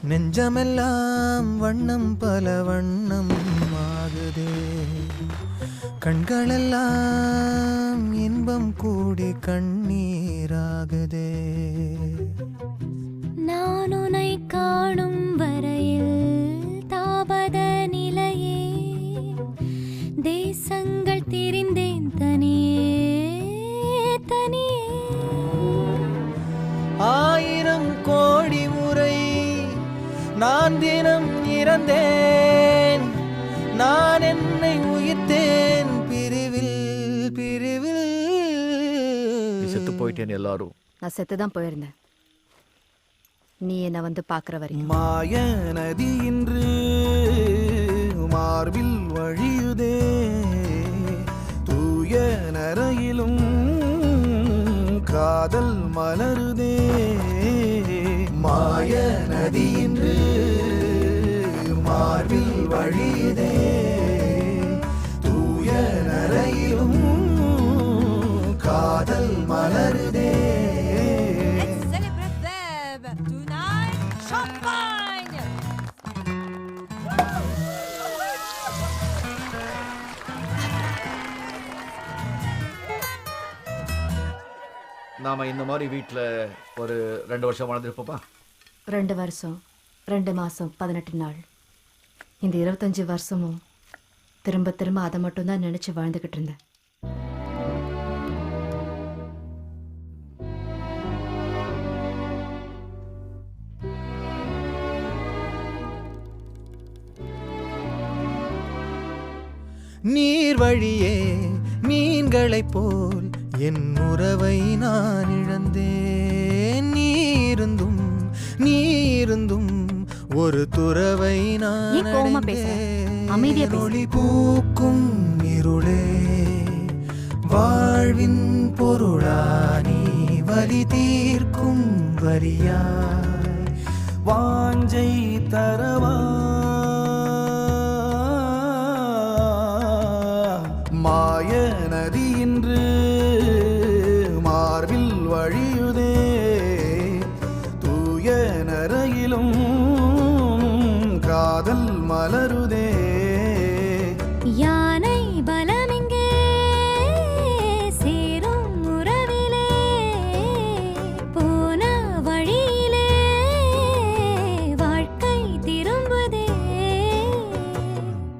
நெஞ்சமெல்லாம் வண்ணம் பல வண்ணம் ஆகுதே, கண்களெல்லாம் இன்பம் கூடி கண்ணீராகுதே. நான் உன்னை காணும் வரையில் தாபத நிலையே, தேசங்கள் திரிந்தேன் தனியே தனியே. ஆயிரம் கோடி முறை நான் தினம் இறந்தேன், நான் என்னை உயிர்த்தேன் பிரிவில் பிரிவில். செத்து போயிட்டேன் எல்லாரும். நான் செத்து தான் போயிருந்தேன், நீ என்னை வந்து பார்க்குற வரைக்கும். மாய நதி இன்று மார்பில் வழியுதே, தூய நரையிலும் காதல் மலருதே. மாய நதி இன்று மார்பில் வழியுதே, தூய நரையிலும் காதல் மலருதே. நாம இந்த மாதிரி வீட்டில் ஒரு 2 வருஷம் வாழ்ந்துருப்போப்பா. 2 வருஷம் 2 மாதம் 18 நாள். இந்த 25 வருஷமும் திரும்ப திரும்ப அதை மட்டும்தான் நினச்சி வாழ்ந்துக்கிட்டு இருந்தேன். நீர் வழியே மீன்களைப் போல் என் உறவை நான் இழந்தேன். நீருந்தும் நீருந்தும் ஒரு துறவை நான் அடைந்தேன். ஒளி பூக்கும் இருளே வாழ்வின் பொருளானி, வலி தீர்க்கும் வரியாய் வாஞ்சை தரவா. மாய நதி இன்று மார்பில் வழியுதே, தூய நரையிலும் காதல் மலரு.